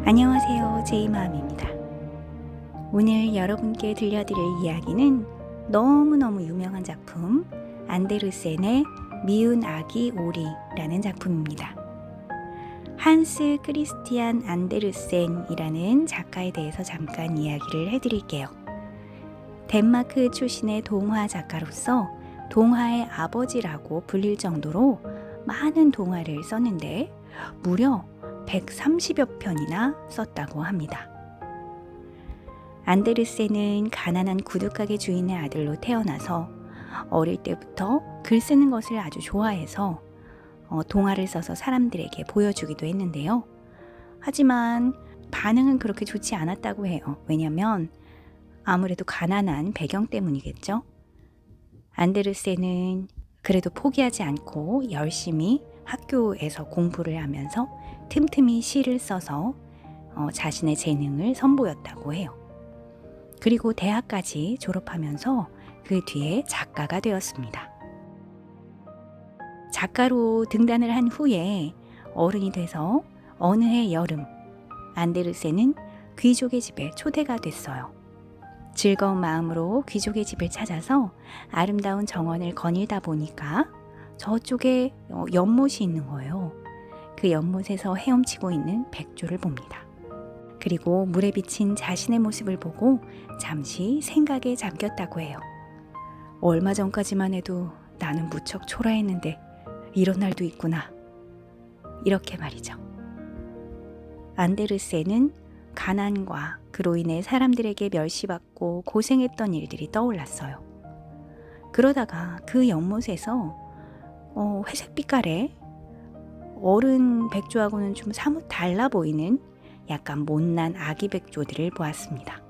안녕하세요. 제이맘입니다. 오늘 여러분께 들려드릴 이야기는 너무너무 유명한 작품 안데르센의 미운 아기 오리라는 작품입니다. 한스 크리스티안 안데르센이라는 작가에 대해서 잠깐 이야기를 해드릴게요. 덴마크 출신의 동화 작가로서 동화의 아버지라고 불릴 정도로 많은 동화를 썼는데 무려 130여 편이나 썼다고 합니다. 안데르센은 가난한 구두가게 주인의 아들로 태어나서 어릴 때부터 글 쓰는 것을 아주 좋아해서 동화를 써서 사람들에게 보여주기도 했는데요. 하지만 반응은 그렇게 좋지 않았다고 해요. 왜냐하면 아무래도 가난한 배경 때문이겠죠. 안데르센은 그래도 포기하지 않고 열심히 학교에서 공부를 하면서 틈틈이 시를 써서 자신의 재능을 선보였다고 해요. 그리고 대학까지 졸업하면서 그 뒤에 작가가 되었습니다. 작가로 등단을 한 후에 어른이 돼서 어느 해 여름 안데르센은 귀족의 집에 초대가 됐어요. 즐거운 마음으로 귀족의 집을 찾아서 아름다운 정원을 거닐다 보니까 저쪽에 연못이 있는 거예요. 그 연못에서 헤엄치고 있는 백조를 봅니다. 그리고 물에 비친 자신의 모습을 보고 잠시 생각에 잠겼다고 해요. 얼마 전까지만 해도 나는 무척 초라했는데 이런 날도 있구나. 이렇게 말이죠. 안데르센은 가난과 그로 인해 사람들에게 멸시받고 고생했던 일들이 떠올랐어요. 그러다가 그 연못에서 회색 빛깔의 어른 백조하고는 좀 사뭇 달라 보이는 약간 못난 아기 백조들을 보았습니다.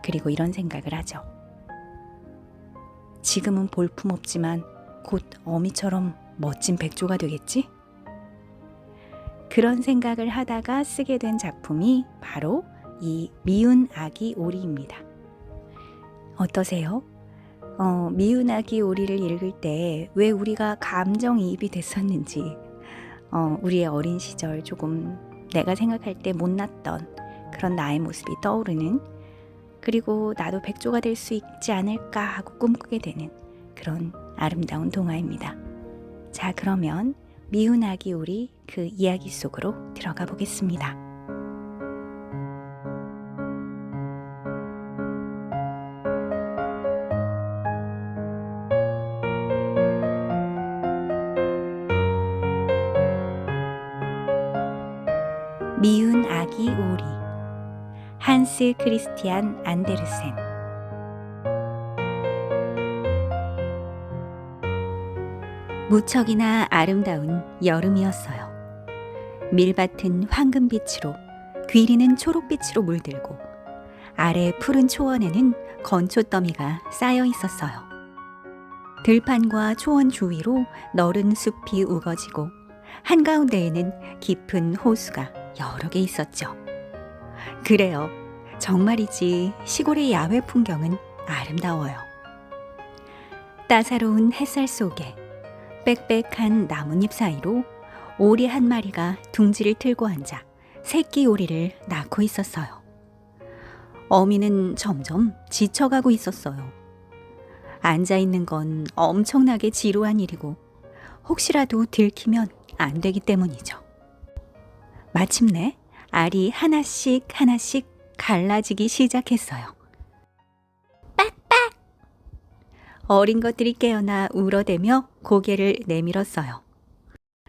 그리고 이런 생각을 하죠. 지금은 볼품없지만 곧 어미처럼 멋진 백조가 되겠지? 그런 생각을 하다가 쓰게 된 작품이 바로 이 미운 아기 오리입니다. 어떠세요? 미운 아기 오리를 읽을 때 왜 우리가 감정이입이 됐었는지 우리의 어린 시절 조금 내가 생각할 때 못났던 그런 나의 모습이 떠오르는, 그리고 나도 백조가 될 수 있지 않을까 하고 꿈꾸게 되는 그런 아름다운 동화입니다. 자, 그러면 미운 아기 오리 그 이야기 속으로 들어가 보겠습니다. 미운 아기 오리, 한스 크리스티안 안데르센. 무척이나 아름다운 여름이었어요. 밀밭은 황금빛으로, 귀리는 초록빛으로 물들고 아래 푸른 초원에는 건초더미가 쌓여 있었어요. 들판과 초원 주위로 너른 숲이 우거지고 한가운데에는 깊은 호수가 여러 개 있었죠. 그래요. 정말이지 시골의 야외 풍경은 아름다워요. 따사로운 햇살 속에 빽빽한 나뭇잎 사이로 오리 한 마리가 둥지를 틀고 앉아 새끼 오리를 낳고 있었어요. 어미는 점점 지쳐가고 있었어요. 앉아있는 건 엄청나게 지루한 일이고 혹시라도 들키면 안 되기 때문이죠. 마침내 알이 하나씩 갈라지기 시작했어요. 빡빡! 어린 것들이 깨어나 울어대며 고개를 내밀었어요.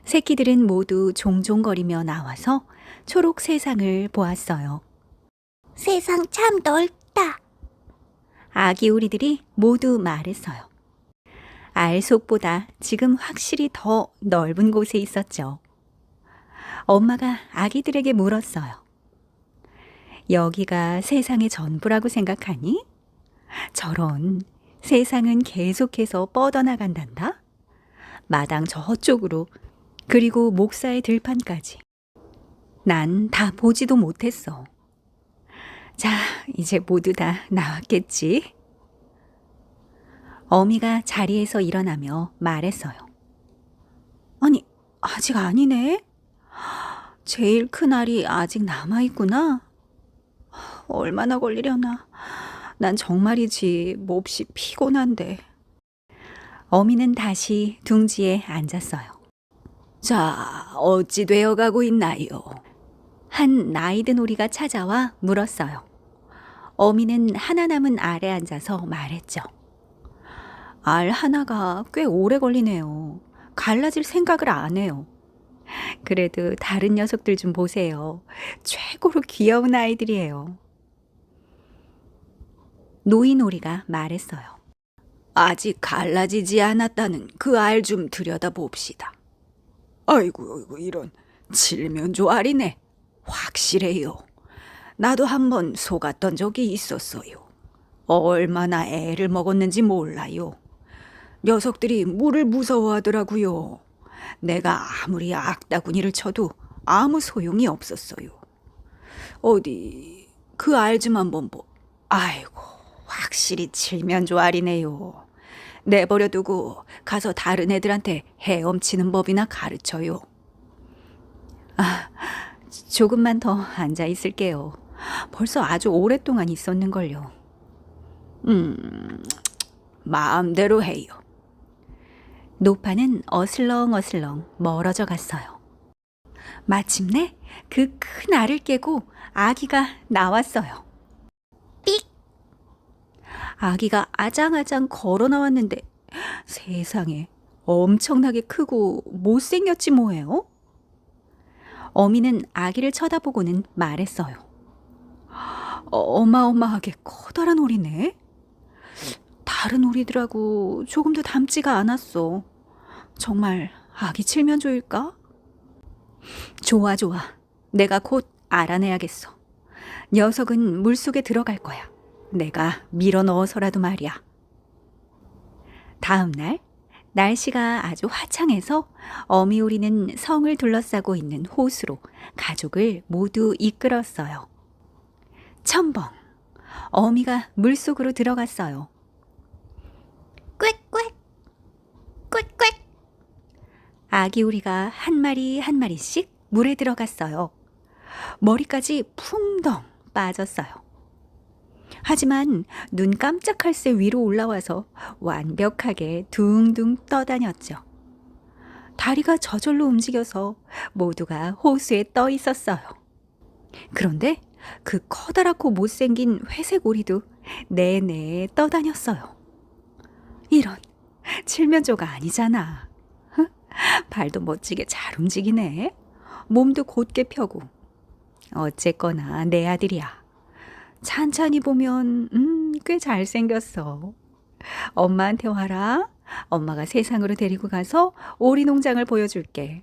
새끼들은 모두 종종거리며 나와서 초록 세상을 보았어요. 세상 참 넓다. 아기 오리들이 모두 말했어요. 알 속보다 지금 확실히 더 넓은 곳에 있었죠. 엄마가 아기들에게 물었어요. 여기가 세상의 전부라고 생각하니? 저런, 세상은 계속해서 뻗어나간단다. 마당 저쪽으로, 그리고 목사의 들판까지. 난 다 보지도 못했어. 자, 이제 모두 다 나왔겠지? 어미가 자리에서 일어나며 말했어요. 아니, 아직 아니네. 제일 큰 알이 아직 남아있구나. 얼마나 걸리려나. 난 정말이지 몹시 피곤한데. 어미는 다시 둥지에 앉았어요. 자, 어찌 되어가고 있나요? 한 나이든 오리가 찾아와 물었어요. 어미는 하나 남은 알에 앉아서 말했죠. 알 하나가 꽤 오래 걸리네요. 갈라질 생각을 안 해요. 그래도 다른 녀석들 좀 보세요. 최고로 귀여운 아이들이에요. 노인오리가 말했어요. 아직 갈라지지 않았다는 그 알 좀 들여다봅시다. 아이고, 이런 칠면조 알이네. 확실해요. 나도 한번 속았던 적이 있었어요. 얼마나 애를 먹었는지 몰라요. 녀석들이 물을 무서워하더라고요. 내가 아무리 악다구니를 쳐도 아무 소용이 없었어요. 어디 그 알 좀 한번 아이고, 확실히 칠면조 알이네요. 내버려두고 가서 다른 애들한테 헤엄치는 법이나 가르쳐요. 조금만 더 앉아 있을게요. 벌써 아주 오랫동안 있었는걸요. 마음대로 해요. 노파는 어슬렁어슬렁 멀어져 갔어요. 마침내 그 큰 알을 깨고 아기가 나왔어요. 삑! 아기가 아장아장 걸어 나왔는데 세상에 엄청나게 크고 못생겼지 뭐예요? 어미는 아기를 쳐다보고는 말했어요. 어마어마하게 커다란 오리네. 다른 오리들하고 조금도 닮지가 않았어. 정말 아기 칠면조일까? 좋아. 내가 곧 알아내야겠어. 녀석은 물속에 들어갈 거야. 내가 밀어 넣어서라도 말이야. 다음 날 날씨가 아주 화창해서 어미오리는 성을 둘러싸고 있는 호수로 가족을 모두 이끌었어요. 첨벙! 어미가 물속으로 들어갔어요. 꽥꽥! 꽥꽥! 아기 오리가 한 마리 한 마리씩 물에 들어갔어요. 머리까지 풍덩 빠졌어요. 하지만 눈 깜짝할 새 위로 올라와서 완벽하게 둥둥 떠다녔죠. 다리가 저절로 움직여서 모두가 호수에 떠 있었어요. 그런데 그 커다랗고 못생긴 회색 오리도 내내 떠다녔어요. 이런, 칠면조가 아니잖아. 발도 멋지게 잘 움직이네. 몸도 곧게 펴고. 어쨌거나 내 아들이야. 찬찬히 보면 꽤 잘생겼어. 엄마한테 와라. 엄마가 세상으로 데리고 가서 오리 농장을 보여줄게.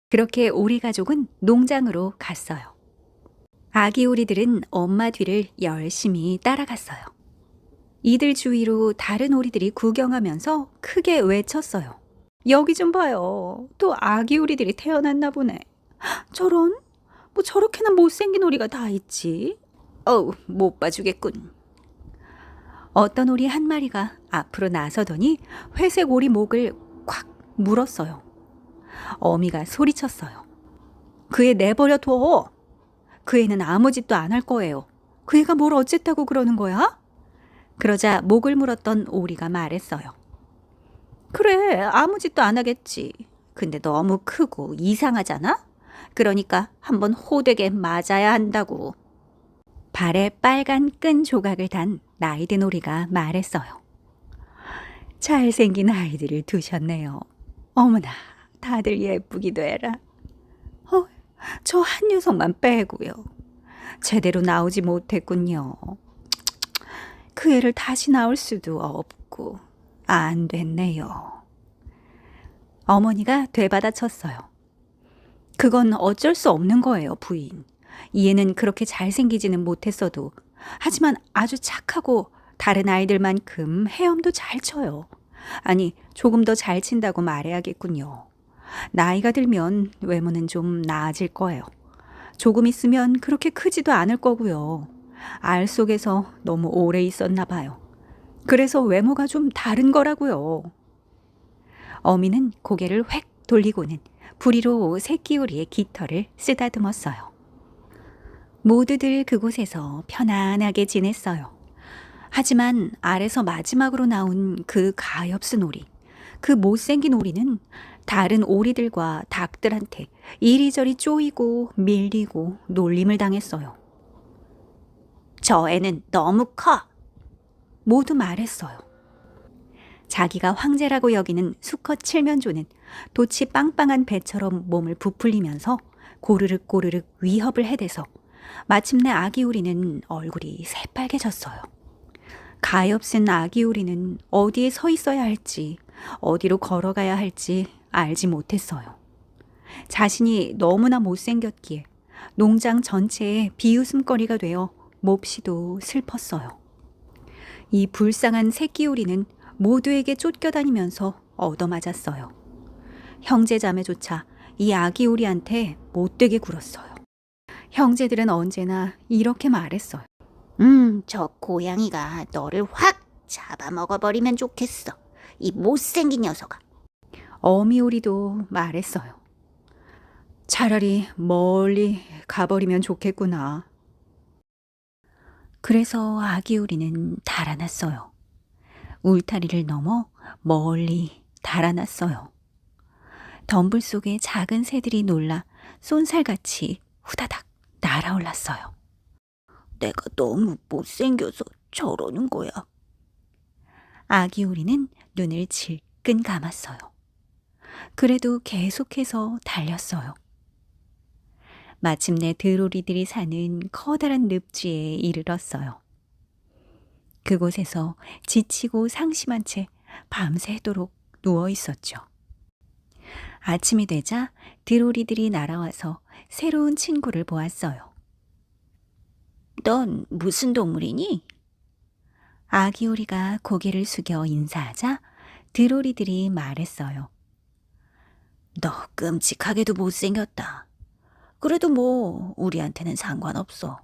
그렇게 오리 가족은 농장으로 갔어요. 아기 오리들은 엄마 뒤를 열심히 따라갔어요. 이들 주위로 다른 오리들이 구경하면서 크게 외쳤어요. 여기 좀 봐요. 또 아기 오리들이 태어났나 보네. 저런? 뭐 저렇게나 못생긴 오리가 다 있지? 못 봐주겠군. 어떤 오리 한 마리가 앞으로 나서더니 회색 오리 목을 콱 물었어요. 어미가 소리쳤어요. 그 애 내버려 둬. 그 애는 아무 짓도 안 할 거예요. 그 애가 뭘 어쨌다고 그러는 거야? 그러자 목을 물었던 오리가 말했어요. 그래, 아무 짓도 안 하겠지. 근데 너무 크고 이상하잖아? 그러니까 한번 호되게 맞아야 한다고. 발에 빨간 끈 조각을 단 나이든 오리가 말했어요. 잘생긴 아이들을 두셨네요. 어머나, 다들 예쁘기도 해라. 저 한 녀석만 빼고요. 제대로 나오지 못했군요. 그 애를 다시 낳을 수도 없고 안 됐네요. 어머니가 되받아쳤어요. 그건 어쩔 수 없는 거예요, 부인. 이 애는 그렇게 잘생기지는 못했어도 하지만 아주 착하고 다른 아이들만큼 헤엄도 잘 쳐요. 아니, 조금 더 잘 친다고 말해야겠군요. 나이가 들면 외모는 좀 나아질 거예요. 조금 있으면 그렇게 크지도 않을 거고요. 알 속에서 너무 오래 있었나 봐요. 그래서 외모가 좀 다른 거라고요. 어미는 고개를 획 돌리고는 부리로 새끼오리의 깃털을 쓰다듬었어요. 모두들 그곳에서 편안하게 지냈어요. 하지만 알에서 마지막으로 나온 그 가엾은 오리, 그 못생긴 오리는 다른 오리들과 닭들한테 이리저리 쪼이고 밀리고 놀림을 당했어요. 저 애는 너무 커! 모두 말했어요. 자기가 황제라고 여기는 수컷 칠면조는 돛이 빵빵한 배처럼 몸을 부풀리면서 고르륵 고르륵 위협을 해대서 마침내 아기 오리는 얼굴이 새빨개졌어요. 가엾은 아기 오리는 어디에 서 있어야 할지, 어디로 걸어가야 할지 알지 못했어요. 자신이 너무나 못생겼기에 농장 전체에 비웃음거리가 되어 몹시도 슬펐어요. 이 불쌍한 새끼 오리는 모두에게 쫓겨다니면서 얻어맞았어요. 형제자매조차 이 아기 오리한테 못되게 굴었어요. 형제들은 언제나 이렇게 말했어요. 저 고양이가 너를 확 잡아먹어버리면 좋겠어. 이 못생긴 녀석아. 어미 오리도 말했어요. 차라리 멀리 가버리면 좋겠구나. 그래서 아기 오리는 달아났어요. 울타리를 넘어 멀리 달아났어요. 덤불 속에 작은 새들이 놀라 쏜살같이 후다닥 날아올랐어요. 내가 너무 못생겨서 저러는 거야. 아기 오리는 눈을 질끈 감았어요. 그래도 계속해서 달렸어요. 마침내 들오리들이 사는 커다란 늪지에 이르렀어요. 그곳에서 지치고 상심한 채 밤새도록 누워 있었죠. 아침이 되자 들오리들이 날아와서 새로운 친구를 보았어요. 넌 무슨 동물이니? 아기 오리가 고개를 숙여 인사하자 들오리들이 말했어요. 너 끔찍하게도 못생겼다. 그래도 뭐 우리한테는 상관없어.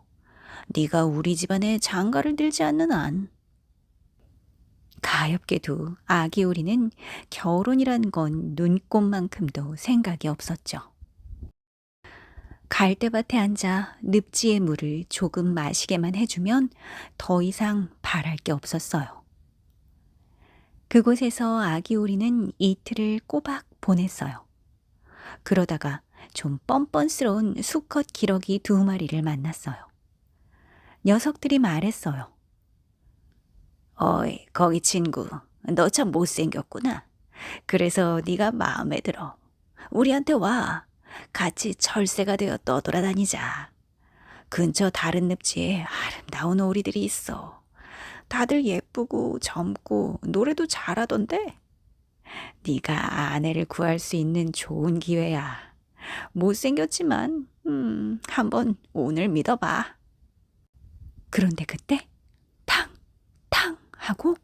네가 우리 집안에 장가를 들지 않는 한. 가엾게도 아기 오리는 결혼이란 건 눈꼽만큼도 생각이 없었죠. 갈대밭에 앉아 늪지의 물을 조금 마시게만 해주면 더 이상 바랄 게 없었어요. 그곳에서 아기 오리는 이틀을 꼬박 보냈어요. 그러다가 좀 뻔뻔스러운 수컷 기러기 2마리를 만났어요. 녀석들이 말했어요. 어이, 거기 친구, 너 참 못생겼구나. 그래서 네가 마음에 들어. 우리한테 와. 같이 철새가 되어 떠돌아다니자. 근처 다른 늪지에 아름다운 오리들이 있어. 다들 예쁘고 젊고 노래도 잘하던데. 네가 아내를 구할 수 있는 좋은 기회야. 못생겼지만 한번 오늘 믿어봐. 그런데 그때 탕! 탕! 하고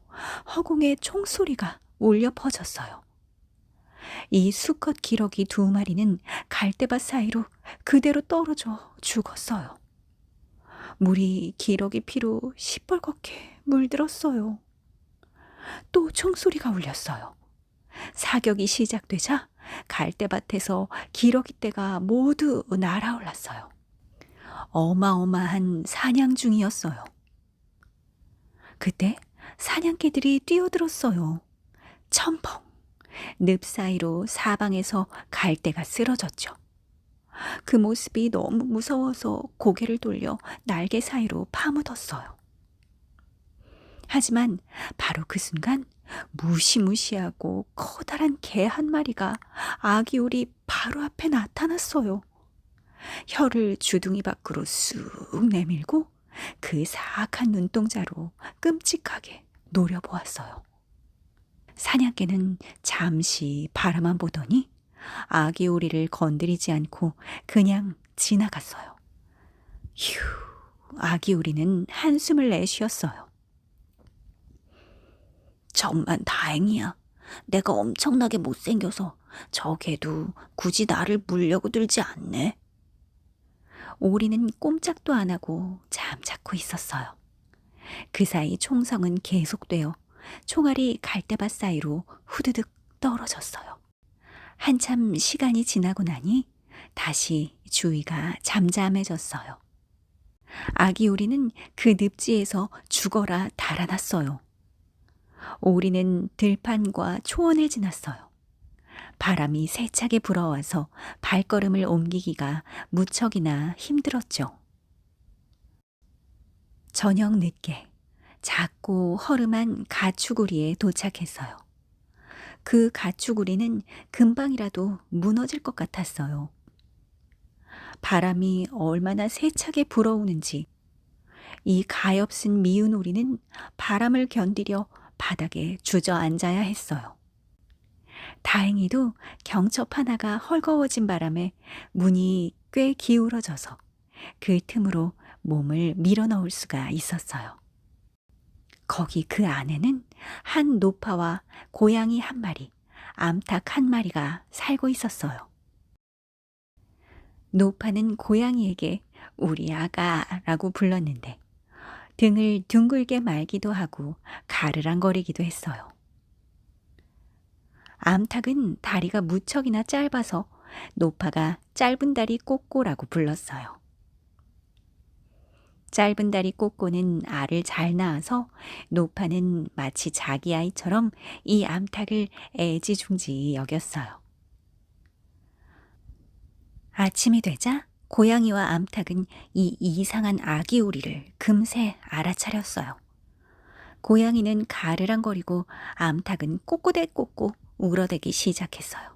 허공에 총소리가 울려 퍼졌어요. 이 수컷 기러기 2마리는 갈대밭 사이로 그대로 떨어져 죽었어요. 물이 기러기 피로 시뻘겋게 물들었어요. 또 총소리가 울렸어요. 사격이 시작되자 갈대밭에서 기러기 떼가 모두 날아올랐어요. 어마어마한 사냥 중이었어요. 그때 사냥개들이 뛰어들었어요. 첨벙! 늪 사이로 사방에서 갈대가 쓰러졌죠. 그 모습이 너무 무서워서 고개를 돌려 날개 사이로 파묻었어요. 하지만 바로 그 순간 무시무시하고 커다란 개 한 마리가 아기 오리 바로 앞에 나타났어요. 혀를 주둥이 밖으로 쑥 내밀고 그 사악한 눈동자로 끔찍하게 노려보았어요. 사냥개는 잠시 바라만 보더니 아기 오리를 건드리지 않고 그냥 지나갔어요. 휴, 아기 오리는 한숨을 내쉬었어요. 정말 다행이야. 내가 엄청나게 못생겨서 저 개도 굳이 나를 물려고 들지 않네. 오리는 꼼짝도 안 하고 잠자코 있었어요. 그 사이 총성은 계속되어 총알이 갈대밭 사이로 후드득 떨어졌어요. 한참 시간이 지나고 나니 다시 주위가 잠잠해졌어요. 아기 오리는 그 늪지에서 죽어라 달아났어요. 오리는 들판과 초원을 지났어요. 바람이 세차게 불어와서 발걸음을 옮기기가 무척이나 힘들었죠. 저녁 늦게 작고 허름한 가축우리에 도착했어요. 그 가축우리는 금방이라도 무너질 것 같았어요. 바람이 얼마나 세차게 불어오는지 이 가엾은 미운 오리는 바람을 견디려 바닥에 주저앉아야 했어요. 다행히도 경첩 하나가 헐거워진 바람에 문이 꽤 기울어져서 그 틈으로 몸을 밀어넣을 수가 있었어요. 거기 그 안에는 한 노파와 고양이 한 마리, 암탉 한 마리가 살고 있었어요. 노파는 고양이에게 우리 아가라고 불렀는데 등을 둥글게 말기도 하고 가르랑거리기도 했어요. 암탉은 다리가 무척이나 짧아서 노파가 짧은 다리 꼬꼬라고 불렀어요. 짧은 다리 꼬꼬는 알을 잘 낳아서 노파는 마치 자기 아이처럼 이 암탉을 애지중지 여겼어요. 아침이 되자 고양이와 암탉은 이 이상한 아기 오리를 금세 알아차렸어요. 고양이는 가르랑거리고 암탉은 꼬꼬대 꼬꼬 울어대기 시작했어요.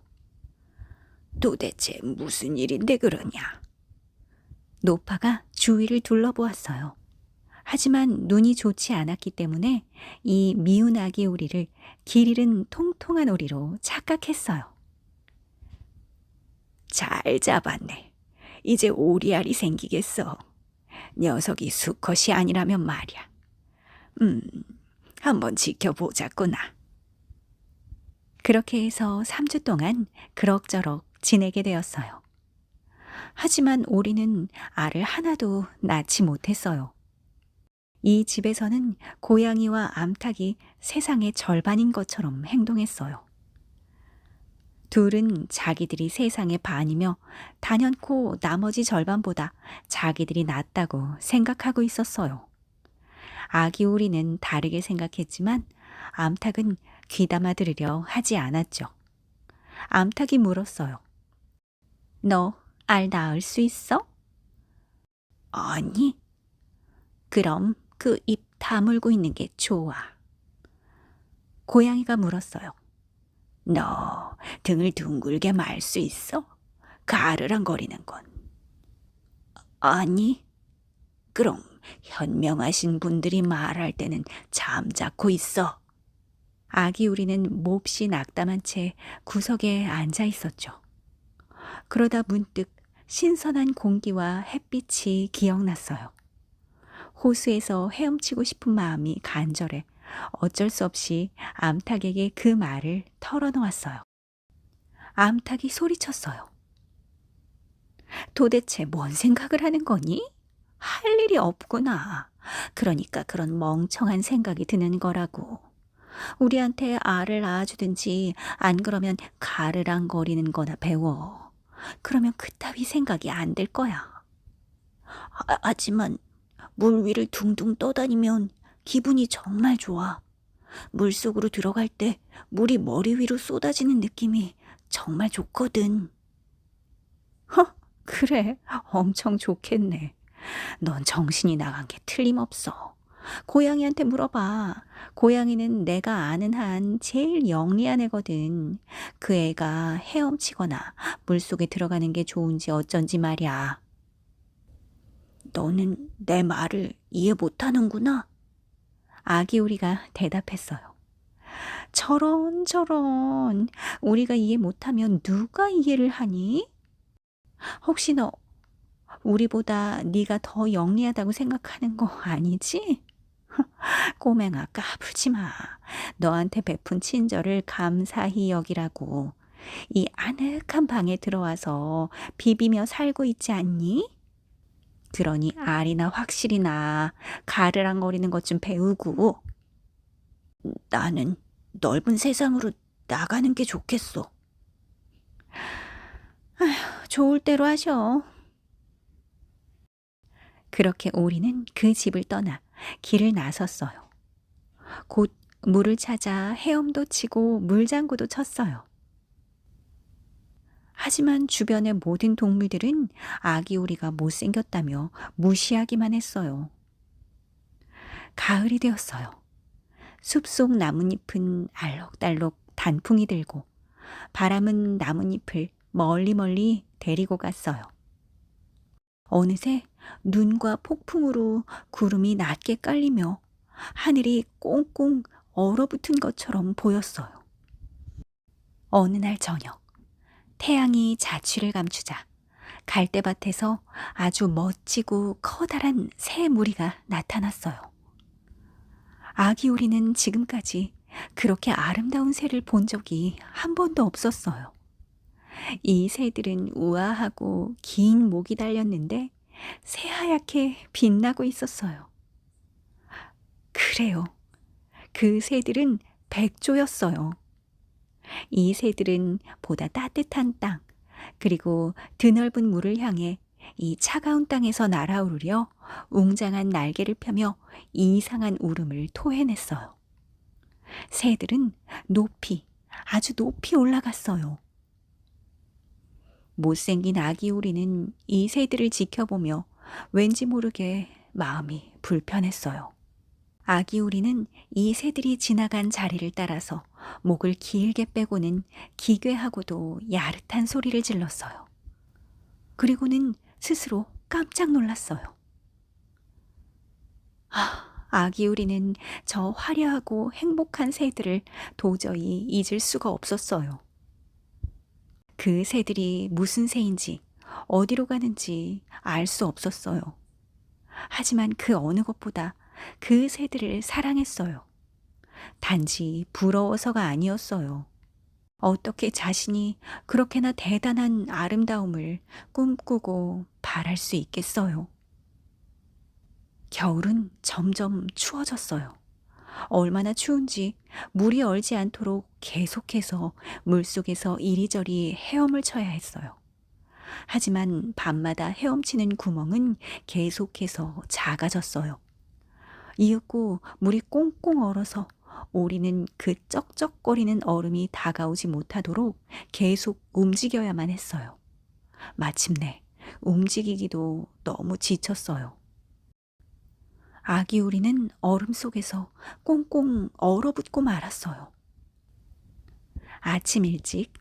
도대체 무슨 일인데 그러냐? 노파가 주위를 둘러보았어요. 하지만 눈이 좋지 않았기 때문에 이 미운 아기 오리를 길 잃은 통통한 오리로 착각했어요. 잘 잡았네. 이제 오리알이 생기겠어. 녀석이 수컷이 아니라면 말이야. 한번 지켜보자꾸나. 그렇게 해서 3주 동안 그럭저럭 지내게 되었어요. 하지만 오리는 알을 하나도 낳지 못했어요. 이 집에서는 고양이와 암탉이 세상의 절반인 것처럼 행동했어요. 둘은 자기들이 세상의 반이며 단연코 나머지 절반보다 자기들이 낫다고 생각하고 있었어요. 아기 오리는 다르게 생각했지만 암탉은 귀담아 들으려 하지 않았죠. 암탉이 물었어요. 너 알 낳을 수 있어? 아니. 그럼 그 입 다물고 있는 게 좋아. 고양이가 물었어요. 너 등을 둥글게 말 수 있어? 가르랑거리는 건. 아니. 그럼 현명하신 분들이 말할 때는 잠자코 있어. 아기 오리는 몹시 낙담한 채 구석에 앉아 있었죠. 그러다 문득 신선한 공기와 햇빛이 기억났어요. 호수에서 헤엄치고 싶은 마음이 간절해 어쩔 수 없이 암탉에게 그 말을 털어놓았어요. 암탉이 소리쳤어요. 도대체 뭔 생각을 하는 거니? 할 일이 없구나. 그러니까 그런 멍청한 생각이 드는 거라고. 우리한테 알을 낳아주든지 안 그러면 가르랑거리는 거나 배워. 그러면 그따위 생각이 안 들 거야. 하지만 물 위를 둥둥 떠다니면 기분이 정말 좋아. 물속으로 들어갈 때 물이 머리 위로 쏟아지는 느낌이 정말 좋거든. 그래, 엄청 좋겠네. 넌 정신이 나간 게 틀림없어. 고양이한테 물어봐. 고양이는 내가 아는 한 제일 영리한 애거든. 그 애가 헤엄치거나 물속에 들어가는 게 좋은지 어쩐지 말이야. 너는 내 말을 이해 못하는구나. 아기 오리가 대답했어요. 저런. 우리가 이해 못하면 누가 이해를 하니? 혹시 너 우리보다 네가 더 영리하다고 생각하는 거 아니지? 꼬맹아, 까불지 마. 너한테 베푼 친절을 감사히 여기라고. 이 아늑한 방에 들어와서 비비며 살고 있지 않니? 그러니 알이나 확실히 나. 가르랑거리는 것 좀 배우고. 나는 넓은 세상으로 나가는 게 좋겠어. 좋을 대로 하셔. 그렇게 오리는 그 집을 떠나 길을 나섰어요. 곧 물을 찾아 헤엄도 치고 물장구도 쳤어요. 하지만 주변의 모든 동물들은 아기 오리가 못생겼다며 무시하기만 했어요. 가을이 되었어요. 숲속 나뭇잎은 알록달록 단풍이 들고 바람은 나뭇잎을 멀리 멀리 데리고 갔어요. 어느새 눈과 폭풍으로 구름이 낮게 깔리며 하늘이 꽁꽁 얼어붙은 것처럼 보였어요. 어느 날 저녁, 태양이 자취를 감추자 갈대밭에서 아주 멋지고 커다란 새 무리가 나타났어요. 아기 오리는 지금까지 그렇게 아름다운 새를 본 적이 한 번도 없었어요. 이 새들은 우아하고 긴 목이 달렸는데 새하얗게 빛나고 있었어요. 그래요. 그 새들은 백조였어요. 이 새들은 보다 따뜻한 땅, 그리고 드넓은 물을 향해 이 차가운 땅에서 날아오르려 웅장한 날개를 펴며 이상한 울음을 토해냈어요. 새들은 높이, 아주 높이 올라갔어요. 못생긴 아기 오리는 이 새들을 지켜보며 왠지 모르게 마음이 불편했어요. 아기 오리는 이 새들이 지나간 자리를 따라서 목을 길게 빼고는 기괴하고도 야릇한 소리를 질렀어요. 그리고는 스스로 깜짝 놀랐어요. 아기 오리는 저 화려하고 행복한 새들을 도저히 잊을 수가 없었어요. 그 새들이 무슨 새인지 어디로 가는지 알 수 없었어요. 하지만 그 어느 것보다 그 새들을 사랑했어요. 단지 부러워서가 아니었어요. 어떻게 자신이 그렇게나 대단한 아름다움을 꿈꾸고 바랄 수 있겠어요? 겨울은 점점 추워졌어요. 얼마나 추운지 물이 얼지 않도록 계속해서 물속에서 이리저리 헤엄을 쳐야 했어요. 하지만 밤마다 헤엄치는 구멍은 계속해서 작아졌어요. 이윽고 물이 꽁꽁 얼어서 오리는 그 쩍쩍거리는 얼음이 다가오지 못하도록 계속 움직여야만 했어요. 마침내 움직이기도 너무 지쳤어요. 아기 오리는 얼음 속에서 꽁꽁 얼어붙고 말았어요. 아침 일찍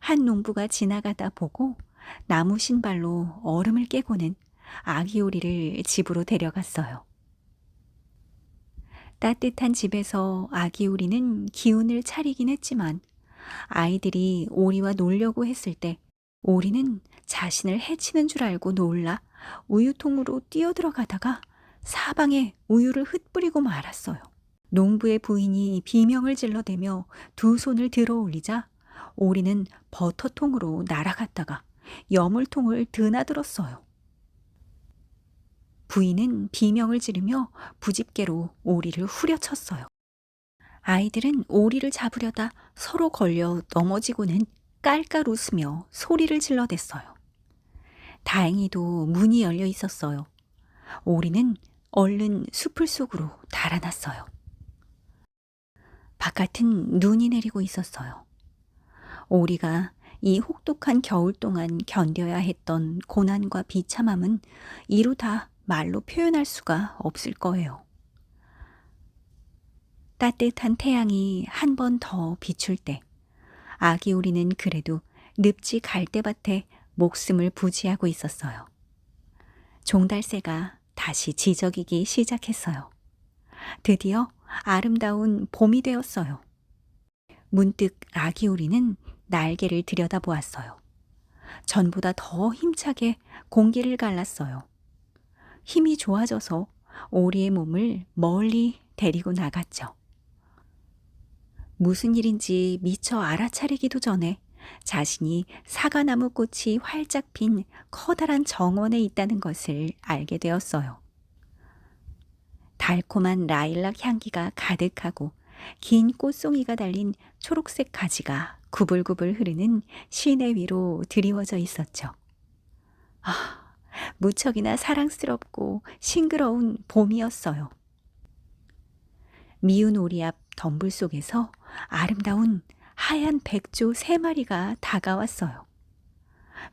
한 농부가 지나가다 보고 나무 신발로 얼음을 깨고는 아기 오리를 집으로 데려갔어요. 따뜻한 집에서 아기 오리는 기운을 차리긴 했지만 아이들이 오리와 놀려고 했을 때 오리는 자신을 해치는 줄 알고 놀라 우유통으로 뛰어들어가다가 사방에 우유를 흩뿌리고 말았어요. 농부의 부인이 비명을 질러대며 두 손을 들어 올리자 오리는 버터통으로 날아갔다가 여물통을 드나들었어요. 부인은 비명을 지르며 부집개로 오리를 후려쳤어요. 아이들은 오리를 잡으려다 서로 걸려 넘어지고는 깔깔 웃으며 소리를 질러댔어요. 다행히도 문이 열려 있었어요. 오리는 얼른 숲을 속으로 달아났어요. 바깥은 눈이 내리고 있었어요. 오리가 이 혹독한 겨울 동안 견뎌야 했던 고난과 비참함은 이루 다 말로 표현할 수가 없을 거예요. 따뜻한 태양이 한 번 더 비출 때 아기 오리는 그래도 늪지 갈대밭에 목숨을 부지하고 있었어요. 종달새가 다시 지저귀기 시작했어요. 드디어 아름다운 봄이 되었어요. 문득 아기 오리는 날개를 들여다보았어요. 전보다 더 힘차게 공기를 갈랐어요. 힘이 좋아져서 오리의 몸을 멀리 데리고 나갔죠. 무슨 일인지 미처 알아차리기도 전에 자신이 사과나무 꽃이 활짝 핀 커다란 정원에 있다는 것을 알게 되었어요. 달콤한 라일락 향기가 가득하고 긴 꽃송이가 달린 초록색 가지가 구불구불 흐르는 시내 위로 드리워져 있었죠. 아, 무척이나 사랑스럽고 싱그러운 봄이었어요. 미운 오리 앞 덤불 속에서 아름다운 하얀 백조 3마리가 다가왔어요.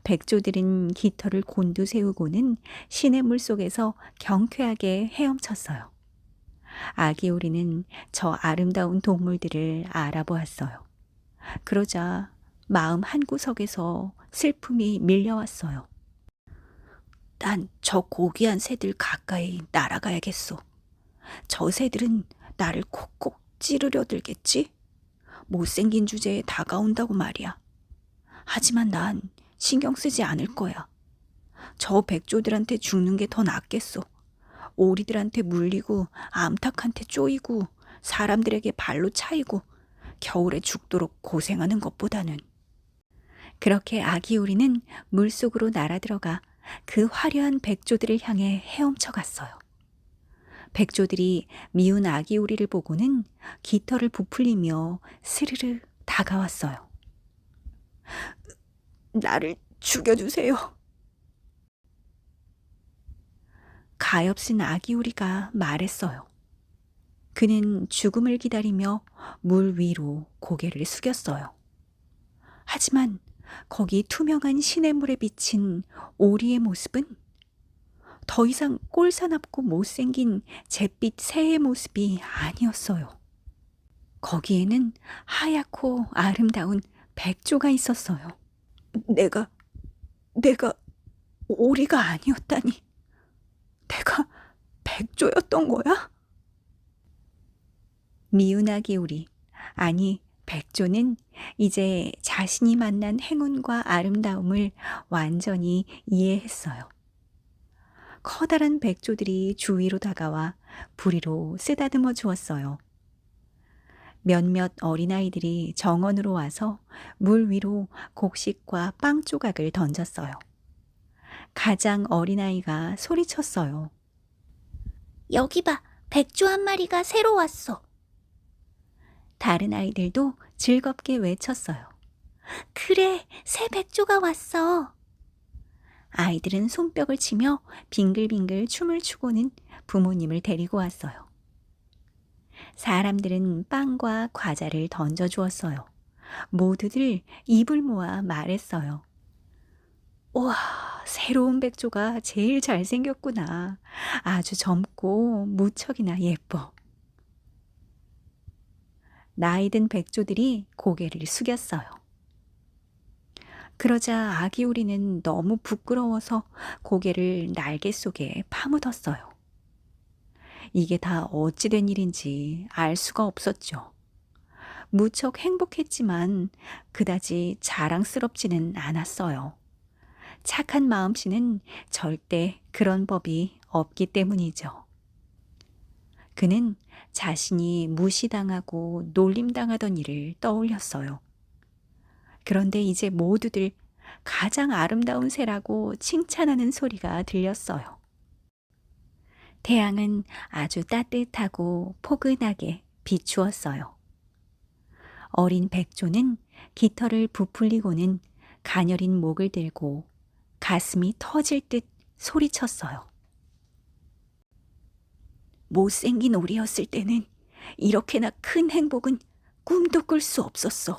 백조들은 깃털을 곤두세우고는 시냇물 속에서 경쾌하게 헤엄쳤어요. 아기 오리는 저 아름다운 동물들을 알아보았어요. 그러자 마음 한구석에서 슬픔이 밀려왔어요. 난 저 고귀한 새들 가까이 날아가야겠어. 저 새들은 나를 콕콕 찌르려 들겠지? 못생긴 주제에 다가온다고 말이야. 하지만 난 신경 쓰지 않을 거야. 저 백조들한테 죽는 게 더 낫겠어. 오리들한테 물리고 암탉한테 쪼이고 사람들에게 발로 차이고 겨울에 죽도록 고생하는 것보다는. 그렇게 아기 오리는 물속으로 날아들어가 그 화려한 백조들을 향해 헤엄쳐 갔어요. 백조들이 미운 아기 오리를 보고는 깃털을 부풀리며 스르르 다가왔어요. 나를 죽여주세요. 가엾은 아기 오리가 말했어요. 그는 죽음을 기다리며 물 위로 고개를 숙였어요. 하지만 거기 투명한 시냇물에 비친 오리의 모습은 더 이상 꼴사납고 못생긴 잿빛 새의 모습이 아니었어요. 거기에는 하얗고 아름다운 백조가 있었어요. 내가 오리가 아니었다니. 내가 백조였던 거야? 미운 아기 오리, 아니 백조는 이제 자신이 만난 행운과 아름다움을 완전히 이해했어요. 커다란 백조들이 주위로 다가와 부리로 쓰다듬어 주었어요. 몇몇 어린아이들이 정원으로 와서 물 위로 곡식과 빵 조각을 던졌어요. 가장 어린아이가 소리쳤어요. 여기 봐, 백조 한 마리가 새로 왔어. 다른 아이들도 즐겁게 외쳤어요. 그래, 새 백조가 왔어. 아이들은 손뼉을 치며 빙글빙글 춤을 추고는 부모님을 데리고 왔어요. 사람들은 빵과 과자를 던져주었어요. 모두들 입을 모아 말했어요. 와, 새로운 백조가 제일 잘생겼구나. 아주 젊고 무척이나 예뻐. 나이든 백조들이 고개를 숙였어요. 그러자 아기 오리는 너무 부끄러워서 고개를 날개 속에 파묻었어요. 이게 다 어찌된 일인지 알 수가 없었죠. 무척 행복했지만 그다지 자랑스럽지는 않았어요. 착한 마음씨는 절대 그런 법이 없기 때문이죠. 그는 자신이 무시당하고 놀림당하던 일을 떠올렸어요. 그런데 이제 모두들 가장 아름다운 새라고 칭찬하는 소리가 들렸어요. 태양은 아주 따뜻하고 포근하게 비추었어요. 어린 백조는 깃털을 부풀리고는 가녀린 목을 들고 가슴이 터질 듯 소리쳤어요. 못생긴 오리였을 때는 이렇게나 큰 행복은 꿈도 꿀 수 없었어.